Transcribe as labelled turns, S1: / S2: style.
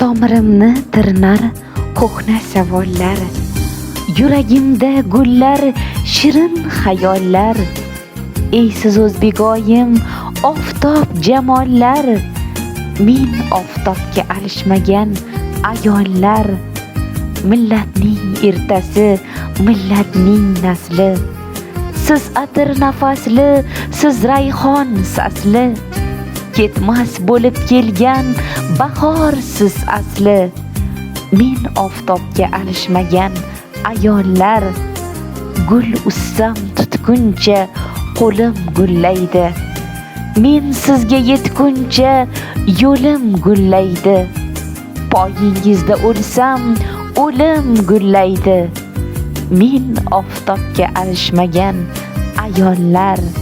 S1: Tomirimni tirnar ko'hna savollar, yuragimda gullar, shirin xayollar. Eysiz o'zbegoyim, oftob jamollar, men oftobga alishmagan ayollar. Millatning ertasi, millatning nasli, siz atir nafasli, siz rayhon sasli. Ketmas bo'lib kelgan bahor siz asli. Men oftobga alishmagan ayollar. Gul ussam tutguncha qo'lim gullaydi, men sizga yetguncha yo'lim gullaydi. Poyingizda o'lsam o'lim gullaydi. Men oftobga alishmagan ayollar.